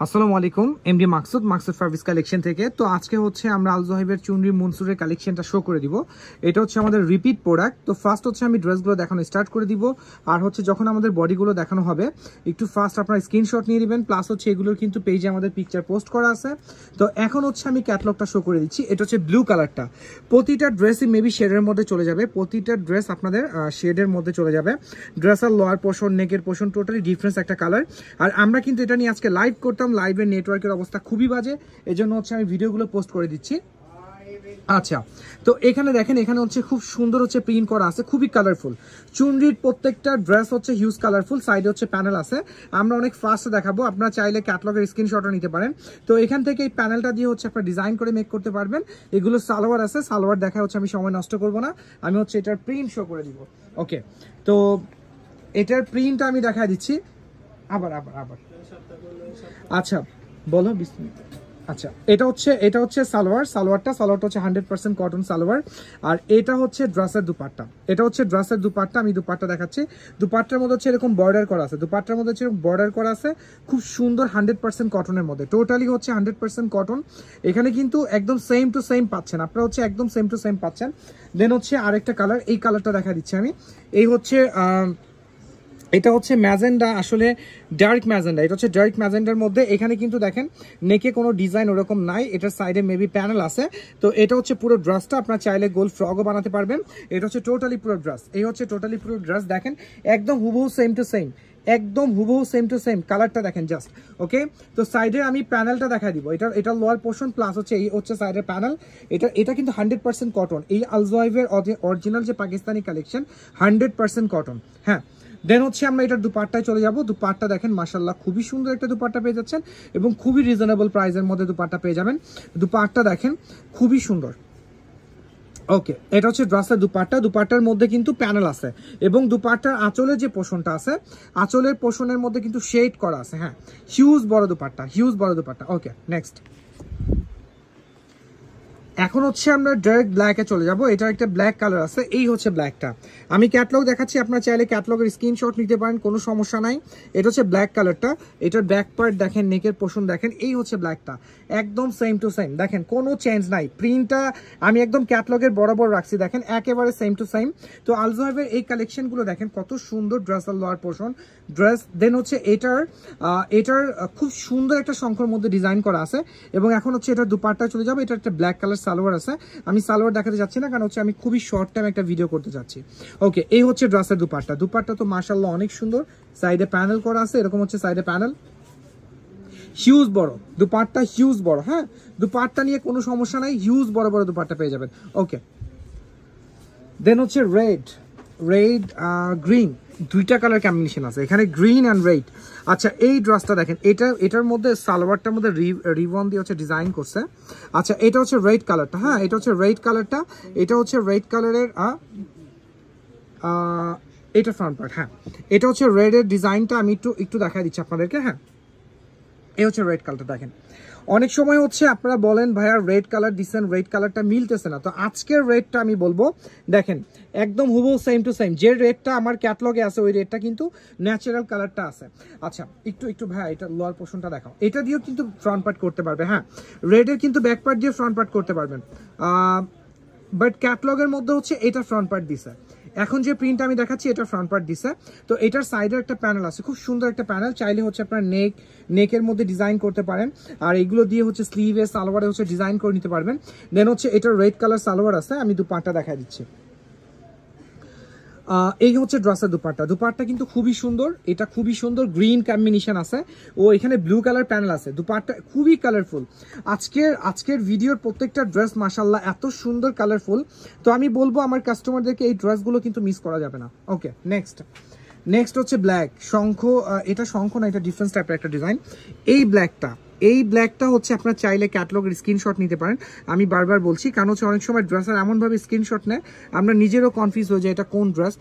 আসসালামু আলাইকুম MD Maksud ফারভিস collection থেকে। তো আজকে হচ্ছে আমরা আল জোহাইবের চুনরি মনসুরের কালেকশনটা শো করে দিব। এটা হচ্ছে আমাদের রিপিট প্রোডাক্ট। তো ফার্স্ট হচ্ছে আমি ড্রেসগুলো দেখানো স্টার্ট করে দিব, আর হচ্ছে যখন আমাদের বডিগুলো দেখানো হবে একটু ফার্স্ট আপনারা স্ক্রিনশট নিয়ে নেবেন। প্লাস হচ্ছে এগুলোর কিন্তু পেজে আমাদের পিকচার পোস্ট করা আছে। তো এখন হচ্ছে আমি ক্যাটালগটা শো করে দিচ্ছি। এটা হচ্ছে ব্লু কালারটা, প্রতিটা ড্রেসই মেবি শেডের মধ্যে চলে যাবে, প্রতিটা ড্রেস আপনাদের শেডের মধ্যে চলে যাবে। ড্রেসের লোয়ার পোর্শন, নেকের পোর্শন টোটালি ডিফারেন্স একটা কালার। আর আমরা কিন্তু এটা নিয়ে আজকে লাইভ করতাম, লাইভের নেটওয়ার্কের অবস্থা খুবই বাজে, এজন্য হচ্ছে আমি ভিডিওগুলো পোস্ট করে দিচ্ছি। আচ্ছা, তো এখানে দেখেন, এখানে হচ্ছে খুব সুন্দর হচ্ছে প্রিন্ট করা আছে, খুবই কালারফুল। চুনরির প্রত্যেকটা ড্রেস হচ্ছে হিউজ কালারফুল, সাইডে হচ্ছে প্যানেল আছে। আমরা অনেক ফাস্ট দেখাবো, আপনারা চাইলে ক্যাটালগের স্ক্রিনশটও নিতে পারেন। তো এখান থেকে এই প্যানেলটা দিয়ে হচ্ছে আপনারা ডিজাইন করে মেক করতে পারবেন। এগুলো সালোয়ার আছে, সালোয়ার দেখা হচ্ছে আমি সময় নষ্ট করব না, আমি হচ্ছে এটার প্রিন্ট শো করে দিব। ওকে, তো এটার প্রিন্টটা আমি দেখা দিচ্ছি। আবার আচ্ছা বলো। আচ্ছা, এটা হচ্ছে সালোয়ারটা হচ্ছে 100% কটন সালোয়ার। আর এটা হচ্ছে ড্রেসের দুপাট্টা, আমি দুপাট্টা দেখাচ্ছি। দুপাট্টার মধ্যে হচ্ছে এরকম বর্ডার করা আছে, খুব সুন্দর 100% কটনের মধ্যে, টোটালি হচ্ছে 100% কটন। এখানে কিন্তু একদম সেম টু সেম পাচ্ছেন, আপনারা হচ্ছে একদম সেম টু সেম পাচ্ছেন। দেন হচ্ছে আরেকটা কালার, এই কালারটা দেখা দিচ্ছি আমি। এই হচ্ছে এটা হচ্ছে ম্যাজেন্ডা, আসলে ডার্ক ম্যাজেন্ডা। এটা হচ্ছে ডার্ক ম্যাজেন্ডার মধ্যে। এখানে কিন্তু দেখেন নেকে কোনো ডিজাইন ওরকম নাই, এটার সাইডে মেবি প্যানেল আছে। তো এটা হচ্ছে পুরো ড্রেসটা, আপনারা চাইলে গোল ফ্রকও বানাতে পারবেন। এটা হচ্ছে টোটালি পুরো ড্রেস, এই হচ্ছে টোটালি পুরো ড্রেস। দেখেন একদম হুবহু সেম টু সেম, কালারটা দেখেন জাস্ট। ওকে, তো সাইডে আমি প্যানেলটা দেখা দিব। এটা লোয়ার পোর্শন প্লাস হচ্ছে এই হচ্ছে সাইডের প্যানেল। এটা কিন্তু 100% কটন। এই আল জোহাইবের অরিজিনাল যে পাকিস্তানি কালেকশন 100% কটন। হ্যাঁ, দেন হচ্ছে আমরা এটার দুপাট্টায় চলে যাব। দুপাট্টা দেখেন মাশাআল্লাহ, খুবই সুন্দর একটা দুপাট্টা পেয়ে যাচ্ছেন এবং খুবই রিজনেবল প্রাইসের মধ্যে দুপাট্টা পেয়ে যাবেন। দুপাট্টা দেখেন খুবই সুন্দর। ওকে, এটা হচ্ছে ড্রেসের দুপাট্টার মধ্যে কিন্তু প্যানেল আছে এবং দুপাট্টার আঁচলের যে পোর্শনটা আছে, আঁচলের পোর্শনের মধ্যে কিন্তু শেড করা আছে। হ্যাঁ, হিউজ বড় দুপাট্টা। ওকে, নেক্সট। এখন হচ্ছে আমরা ডাইরেক্ট ব্ল্যাকে চলে যাব। এটা একটা ব্ল্যাক কালার আছে, এই হচ্ছে ব্ল্যাকটা। আমি ক্যাটালগ দেখাচ্ছি, আপনারা চাইলে ক্যাটালগের স্ক্রিনশট নিতে পারেন, কোনো সমস্যা নাই। এটা হচ্ছে ব্ল্যাক কালারটা, এটার ব্যাক পার্ট দেখেন, নেকের পোর্শন দেখেন, এই হচ্ছে ব্ল্যাকটা, একদম সেম টু সেম। দেখেন কোনো চেঞ্জ নাই, প্রিন্টটা আমি একদম ক্যাটালগের বরাবর রাখছি, দেখেন একেবারে সেম টু সেম। তো আল জোহাইবের এই কালেকশনগুলো দেখেন কত সুন্দর, ড্রেস আর লোয়ার পোর্শন ড্রেস। দেন হচ্ছে এটার খুব সুন্দর একটা শঙ্খর মধ্যে ডিজাইন করা আছে। এবং এখন হচ্ছে এটার দুপাট্টায় চলে যাবে। এটা একটা ব্ল্যাক কালার সালোয়ার আছে, আমি সালোয়ার দেখাতে যাচ্ছি না, কারণ হচ্ছে আমি খুবই শর্ট টাইম একটা ভিডিও করতে যাচ্ছি। ওকে, এই হচ্ছে ড্রেসের দুপাট্টা তো মাশাআল্লাহ অনেক সুন্দর, সাইডে প্যানেল করা আছে, এরকম হচ্ছে সাইডে প্যানেল, হিউজ বড় দুপাট্টা, হিউজ বড়। হ্যাঁ, দুপাট্টা নিয়ে কোনো সমস্যা নাই, হিউজ বড় দুপাট্টা পেয়ে যাবেন। ওকে, দেন হচ্ছে রেড গ্রিন, দুইটা কালার কম্বিনেশন আছে এখানে, গ্রিন অ্যান্ড রেড। আচ্ছা, এই ড্রেসটা দেখেন, এটার মধ্যে সালোয়ারটার মধ্যে রিবন দিয়ে হচ্ছে ডিজাইন করছে। আচ্ছা, এটা হচ্ছে রেড কালারটা। হ্যাঁ, এটা হচ্ছে রেড কালারের এটা ফ্রন্ট পার্ট। হ্যাঁ, এটা হচ্ছে রেডের ডিজাইনটা আমি একটু দেখা দিচ্ছি আপনাদেরকে। হ্যাঁ, এই হচ্ছে রেড কালারটা দেখেন। অনেক সময় হচ্ছে আপনারা বলেন ভাইয়া রেড কালার দিচ্ছেন, রেড কালারটা মিলতেছে না। তো আজকের রেডটা আমি বলবো, দেখেন একদম হুবহু সেম টু সেম, যে রেডটা আমার ক্যাটালগে আছে ওই রেডটা কিন্তু ন্যাচারাল কালারটা আছে। আচ্ছা, একটু ভাইয়া এটা লোয়ার পোর্শনটা দেখাও, এটা দিয়েও কিন্তু ফ্রন্ট পার্ট করতে পারবে। হ্যাঁ, রেডের কিন্তু ব্যাক পার্ট দিয়ে ফ্রন্ট পার্ট করতে পারবেন, বাট ক্যাটালগের মধ্যে হচ্ছে এটা ফ্রন্ট পার্ট দিছে। এখন যে প্রিন্ট আমি দেখাচ্ছি এটা ফ্রন্ট পার্ট দিছে। তো এটার সাইডে একটা প্যানেল আছে, খুব সুন্দর একটা প্যানেল, চাইলে হচ্ছে আপনার নেকের মধ্যে ডিজাইন করতে পারেন। আর এগুলো দিয়ে হচ্ছে স্লিভে সালোয়ারে হচ্ছে ডিজাইন করে নিতে পারবেন। দেন হচ্ছে এটার রেড কালার সালোয়ার আছে, আমি দুপাট্টা দেখা দিচ্ছি। এই হচ্ছে ড্রেসের দুপাট্টা কিন্তু খুবই সুন্দর, এটা খুবই সুন্দর, গ্রিন কম্বিনেশন আছে ও এখানে ব্লু কালার প্যানেল আছে। দুপাট্টা খুবই কালারফুল। আজকের ভিডিওর প্রত্যেকটা ড্রেস মাশাআল্লাহ এত সুন্দর কালারফুল। তো আমি বলবো আমার কাস্টমারদেরকে এই ড্রেসগুলো কিন্তু মিস করা যাবে না। ওকে, নেক্সট হচ্ছে ব্ল্যাক শঙ্খ। এটা শঙ্খ না, এটা ডিফারেন্স টাইপের একটা ডিজাইন। এই ব্ল্যাকটা হচ্ছে আপনারা চাইলে ক্যাটালগের স্ক্রিনশট নিতে পারেন, আমি বারবার বলছি, কারণ হচ্ছে অনেক সময় ড্রেসের এমনভাবে স্ক্রিনশট নেয় আমরা নিজেরও কনফিউজ হয়ে যাই এটা কোন ড্রেস।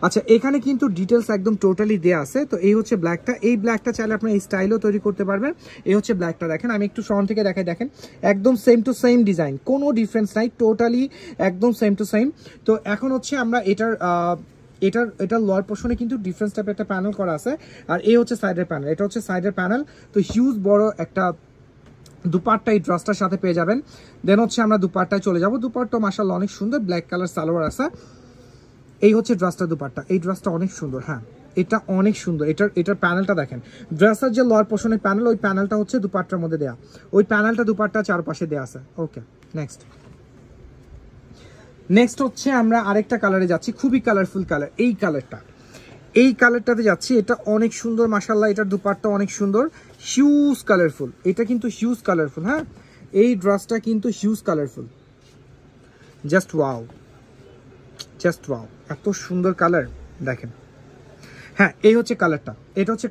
আচ্ছা, এখানে কিন্তু ডিটেলস একদম টোটালি দেওয়া আছে। তো এই হচ্ছে ব্ল্যাকটা, এই ব্ল্যাকটা চাইলে আপনারা এই স্টাইলও তৈরি করতে পারবেন। এই হচ্ছে ব্ল্যাকটা দেখেন, আমি একটু ফ্রন্ট থেকে দেখাই, দেখেন একদম সেম টু সেম ডিজাইন, কোনো ডিফারেন্স নাই, টোটালি একদম সেম টু সেম। তো এখন হচ্ছে আমরা এটার এটা লোয়ার পোর্শনে কিন্তু ডিফারেন্স টাইপের একটা প্যানেল করা আছে, আর এই হচ্ছে সাইডের প্যানেল, এটা হচ্ছে সাইডের প্যানেল। তো হিউজ বড় একটা দুপাট্টা এই ড্রেসটার সাথে পেয়ে যাবেন। দেন হচ্ছে আমরা দুপাট্টায় চলে যাব। দুপাট্টা মাশাআল্লাহ অনেক সুন্দর, ব্ল্যাক কালার সালোয়ার আছে। এই হচ্ছে ড্রেসটা দুপাট্টা, এই ড্রেসটা অনেক সুন্দর। হ্যাঁ, এটা অনেক সুন্দর। এটার প্যানেলটা দেখেন, ড্রেসের যে লোয়ার পোর্শনের প্যানেল, ওই প্যানেলটা হচ্ছে দুপাট্টার মধ্যে দেয়া, ওই প্যানেলটা দুপাট্টা চারপাশে দেয়া আছে। ওকে, নেক্সট হচ্ছে আমরা আরেকটা কালারে যাচ্ছি, খুবই কালারফুল কালার, এই কালারটাতে যাচ্ছি। এটা অনেক সুন্দর মাশাআল্লাহ, এটার দুপাট্টা অনেক সুন্দর, হিউজ কালারফুল। এটা কিন্তু হিউজ কালারফুল। হ্যাঁ, এই ড্রেসটা কিন্তু হিউজ কালারফুল, জাস্ট ওয়াও, এত সুন্দর কালার দেখেন। হ্যাঁ, এই হচ্ছে কালারটা, এটা হচ্ছে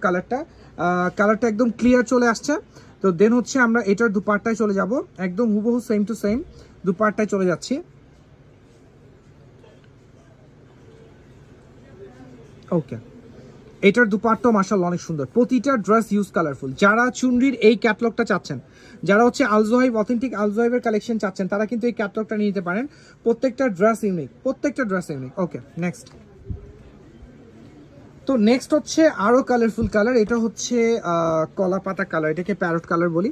কালারটা একদম ক্লিয়ার চলে আসছে। তো দেন হচ্ছে আমরা এটার দুপাট্টায় চলে যাব, একদম হুবহু সেম টু সেম দুপাট্টায় চলে যাচ্ছি। ওকে, এটার দুপাট্টা মাশাআল্লাহ অনেক সুন্দর, প্রতিটা ড্রেস ইউজ কালারফুল। যারা চুনরির এই ক্যাটালগটা চাচ্ছেন, যারা হচ্ছে আলজোহাইব অথেন্টিক আলজোহাইবের কালেকশন চাচ্ছেন, তারা কিন্তু এই ক্যাটালগটা নিয়ে নিতে পারেন। প্রত্যেকটা ড্রেস ইউনিক। ওকে, তো নেক্সট হচ্ছে আরো কালারফুল কালার, এটা হচ্ছে কলা পাতা কালার, এটাকে প্যারট কালার বলি।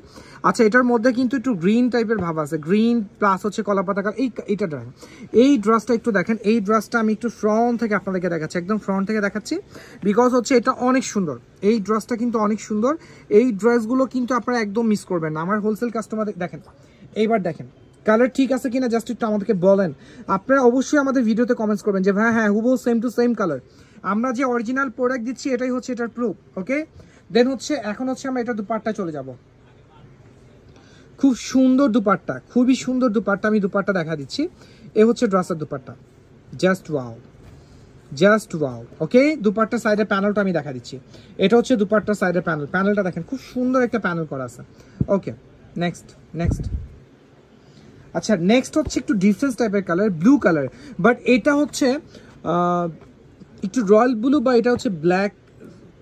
আচ্ছা, এটার মধ্যে কিন্তু একটু গ্রিন টাইপের ভাব আছে, গ্রিন প্লাস হচ্ছে কলা পাতা কালার। এই ড্রেসটা একটু দেখেন, এই ড্রেসটা আমি একটু ফ্রন্ট থেকে আপনাদেরকে দেখাচ্ছি, একদম ফ্রন্ট থেকে দেখাচ্ছি, বিকজ হচ্ছে এটা অনেক সুন্দর। এই ড্রেসটা কিন্তু অনেক সুন্দর, এই ড্রেসগুলো কিন্তু আপনারা একদম মিস করবেন না। আমার হোলসেল কাস্টমার দেখেন, এইবার দেখেন কালার ঠিক আছে কিনা, জাস্ট একটু আমাদেরকে বলেন। আপনারা অবশ্যই আমাদের ভিডিওতে কমেন্টস করবেন যে হ্যাঁ হুবহু সেম টু সেম কালার। আমরা যে অরিজিনাল প্রোডাক্ট দিচ্ছি এটাই হচ্ছে এটার প্রুফ। ওকে, দেন হচ্ছে এখন হচ্ছে আমরা এটা দুপাট্টা চলে যাব। খুব সুন্দর দুপাট্টা, খুবই সুন্দর দুপাট্টা, আমি দুপাট্টা দেখা দিচ্ছি। এ হচ্ছে ড্রেসের দুপাট্টা, জাস্ট ওয়াও। ওকে, দুপাট্টা সাইডের প্যানেলটা আমি দেখা দিচ্ছি। এটা হচ্ছে দুপাট্টা সাইডের প্যানেলটা দেখেন, খুব সুন্দর একটা প্যানেল করা আছে। ওকে, নেক্সট। আচ্ছা, নেক্সট হচ্ছে একটু ডিফারেন্স টাইপের কালার, ব্লু কালার, বাট এটা হচ্ছে একটু রয়্যাল ব্লু, বা এটা হচ্ছে ব্ল্যাক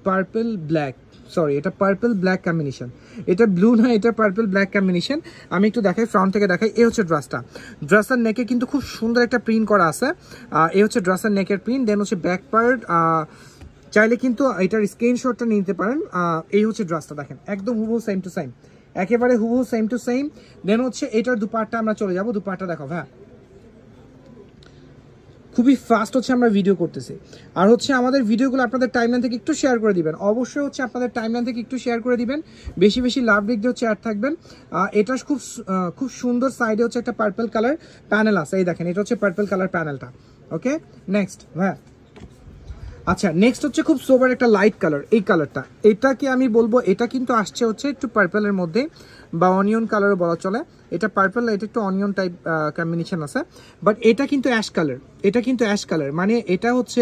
পার্পল ব্ল্যাক, সরি এটা পার্পল ব্ল্যাক কম্বিনেশন, এটা ব্লু না, এটা পার্পল ব্ল্যাক কম্বিনেশন। আমি একটু দেখাই, ফ্রন্ট থেকে দেখাই। এই হচ্ছে ড্রেসের নেকে কিন্তু খুব সুন্দর একটা প্রিন্ট করা আছে। এই হচ্ছে ড্রেসের নেকের প্রিন্ট। দেন হচ্ছে ব্যাক পার্ট, চাইলে কিন্তু এটার স্ক্রিনশটটা নিতে পারেন। এই হচ্ছে ড্রেসটা দেখেন, একদম হুবহু সেম টু সেম, একেবারে হুবহু সেম টু সেম। দেন হচ্ছে এটার দুপাট্টা আমরা চলে যাব, দুপাট্টা দেখো। হ্যাঁ, খুবই ফাস্ট হচ্ছে আমরা ভিডিও করতেছি, আর হচ্ছে আমাদের ভিডিওগুলো আপনাদের টাইমলাইন থেকে একটু শেয়ার করে দিবেন। অবশ্যই হচ্ছে আপনাদের টাইমলাইন থেকে একটু শেয়ার করে দিবেন, বেশি লাভ দিক দিয়ে হচ্ছে অ্যাড থাকবেন। এটা খুব সুন্দর, সাইডে হচ্ছে একটা পার্পল কালার প্যানেল আছে, এই দেখেন, এটা হচ্ছে পার্পল কালার প্যানেলটা। ওকে, নেক্সট। হ্যাঁ, আচ্ছা, নেক্সট হচ্ছে খুব সোবার একটা লাইট কালার, এই কালারটা, এটাকে আমি বলবো এটা কিন্তু আসছে হচ্ছে একটু পার্পলের মধ্যে, বা অনিয়ন কালারও বলা চলে। এটা পার্পল, এটা একটু অনিয়ন টাইপ কম্বিনেশন আছে, বাট এটা কিন্তু অ্যাশ কালার, মানে এটা হচ্ছে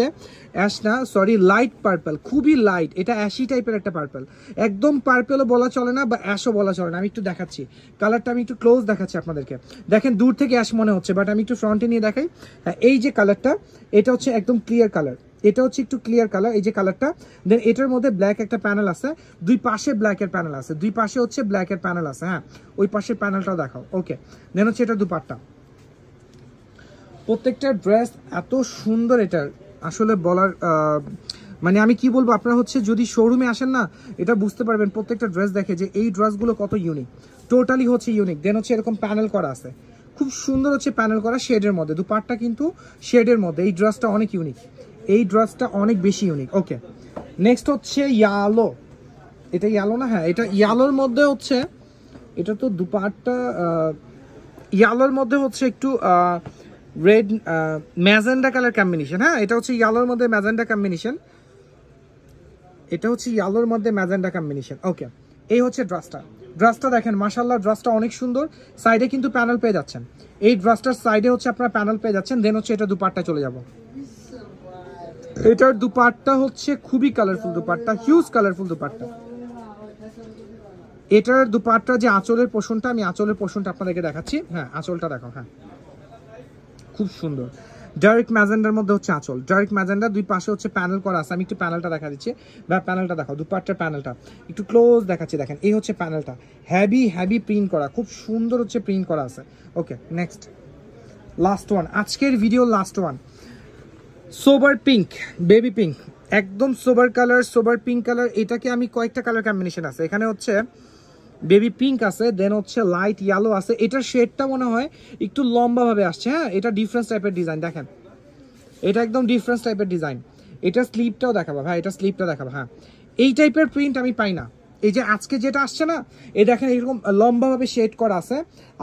অ্যাশ না, সরি, লাইট পার্পল, খুবই লাইট। এটা অ্যাশি টাইপের একটা পার্পল, একদম পার্পলও বলা চলে না, বা অ্যাশও বলা চলে না। আমি একটু দেখাচ্ছি কালারটা, আমি একটু ক্লোজ দেখাচ্ছি আপনাদেরকে। দেখেন, দূর থেকে অ্যাশ মনে হচ্ছে, বাট আমি একটু ফ্রন্টে নিয়ে দেখাই। হ্যাঁ, এই যে কালারটা, এটা হচ্ছে একদম ক্লিয়ার কালার, এটা হচ্ছে একটু ক্লিয়ার কালার, এই যে কালারটা। দেন এটার মধ্যে ব্ল্যাক একটা প্যানেল আছে, দুই পাশে ব্ল্যাকের প্যানেল আছে, দুই পাশে হচ্ছে ব্ল্যাকের প্যানেল আছে। হ্যাঁ, ওই পাশের প্যানেলটাও দেখাও। ওকে, দেন হচ্ছে এটা দুপাট্টা। প্রত্যেকটা ড্রেস এত সুন্দর, এটার আসলে বলার মানে আমি কি বলবো, আপনারা হচ্ছে যদি শোরুমে আসেন না, এটা বুঝতে পারবেন। প্রত্যেকটা ড্রেস দেখে যে এই ড্রেসগুলো কত ইউনিক, টোটালি হচ্ছে ইউনিক। দেন হচ্ছে এরকম প্যানেল করা আছে, খুব সুন্দর হচ্ছে প্যানেল করা শেডের মধ্যে, দুপাট্টা কিন্তু শেডের মধ্যে। এই ড্রেসটা অনেক ইউনিক, এই ড্রেসটা অনেক বেশি ইউনিক। ওকে, নেক্সট হচ্ছে ইয়ালো, এটা ইয়ালো না? হ্যাঁ, এটা ইয়ালোর মধ্যে হচ্ছে, এটা তো দুপাট্টা ইয়ালোর মধ্যে হচ্ছে একটু রেড ম্যাজেন্ডা কালার কম্বিনেশন। হ্যাঁ, এটা হচ্ছে ইয়ালোর মধ্যে ম্যাজেন্ডা কম্বিনেশন, ওকে, এই হচ্ছে ড্রেসটা দেখেন, মাশাআল্লাহ ড্রেসটা অনেক সুন্দর। সাইডে কিন্তু প্যানেল পেয়ে যাচ্ছেন, এই ড্রেসটার সাইডে হচ্ছে আপনারা প্যানেল পেয়ে যাচ্ছেন। দেন হচ্ছে এটা দুপাট্টা চলে যাব, এটার দুপাট্টা হচ্ছে খুবই colourful dupatta, huge colourful dupatta. এটার দুপাট্টা যে আঁচলের পোর্শনটা, আমি আঁচলের পোর্শনটা আপনাদেরকে দেখাচ্ছি। হ্যাঁ, আঁচলটা দেখো। হ্যাঁ, খুব সুন্দর, ডাইরেক্ট ম্যাজেন্ডার মধ্যে হচ্ছে আঁচল, ডাইরেক্ট ম্যাজেন্ডা, দুই পাশে হচ্ছে প্যানেল করা আছে। আমি একটু প্যানেলটা দেখা দিচ্ছি, বা প্যানেলটা দেখো, দুপাট্টার প্যানেলটা একটু ক্লোজ দেখাচ্ছি। দেখেন, এই হচ্ছে প্যানেলটা, হ্যাভি প্রিন্ট করা, খুব সুন্দর হচ্ছে প্রিন্ট করা আছে। ওকে, নেক্সট, লাস্ট ওয়ান, আজকের ভিডিও লাস্ট ওয়ান। সোবার পিঙ্ক, বেবি পিঙ্ক, একদম সোবার কালার, সোবার পিঙ্ক কালার। এটাকে আমি কয়েকটা কালার কম্বিনেশন আছে এখানে, হচ্ছে বেবি পিঙ্ক আছে, দেন হচ্ছে লাইট ইয়েলো আছে। এটার শেডটা মনে হয় একটু লম্বা ভাবে আসছে। হ্যাঁ, এটা ডিফারেন্স টাইপের ডিজাইন, দেখেন এটা একদম ডিফারেন্স টাইপের ডিজাইন। এটা স্লিপটাও দেখাবো ভাই, এটা স্লিপটা দেখাবো। হ্যাঁ, এই টাইপের প্রিন্ট আমি পাই না। এই যে আজকে যেটা আসছে না, এই দেখেন এরকম লম্বাভাবে শেড করা আছে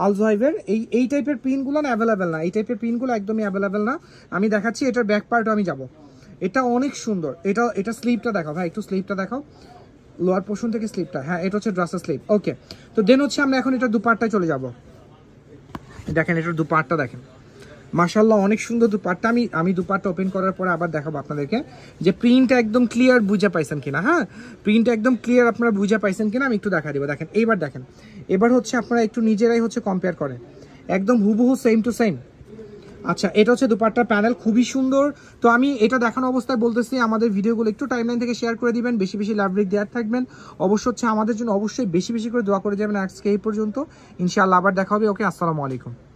আলজোহাইবের। এই টাইপের প্রিন্টগুলো না অ্যাভেলেবেল না, এই টাইপের প্রিন্টগুলো একদমই অ্যাভেলেবেল না। আমি দেখাচ্ছি এটার ব্যাক পার্টও আমি যাব। এটা অনেক সুন্দর। এটা স্লিপটা দেখাও ভাই, একটু স্লিপটা দেখাও, লোয়ার পোর্শন থেকে স্লিপটা। হ্যাঁ, এটা হচ্ছে ড্রেসের স্লিপ। ওকে, তো দেন হচ্ছে আমরা এখন এটা দুপাট্টায় চলে যাব। দেখেন এটার দুপাট্টা দেখেন, মাশাআল্লাহ অনেক সুন্দর দুপাট্টা। আমি দুপাট্টা ওপেন করার পরে আবার দেখাবো আপনাদেরকে যে প্রিন্টটা একদম ক্লিয়ার বুঝে পাইছেন কিনা। হ্যাঁ, প্রিন্টটা একদম ক্লিয়ার আপনারা বুঝে পাইছেন কিনা আমি একটু দেখা দিব। দেখেন এইবার দেখেন, এবার হচ্ছে আপনারা একটু নিজেরাই হচ্ছে কম্পেয়ার করেন, একদম হুবহু সেম টু সেম। আচ্ছা, এটা হচ্ছে দুপাট্টার প্যানেল, খুবই সুন্দর। তো আমি এটা দেখানো অবস্থায় বলতেছি আমাদের ভিডিওগুলো একটু টাইমলাইন থেকে শেয়ার করে দিবেন, বেশি বেশি লাভ রেট দেওয়ার থাকবেন। অবশ্য হচ্ছে আমাদের জন্য অবশ্যই বেশি বেশি করে দোয়া করে যাবেন। আজকে এই পর্যন্ত, ইনশাআল্লাহ আবার দেখা হবে। ওকে, আসসালামু আলাইকুম।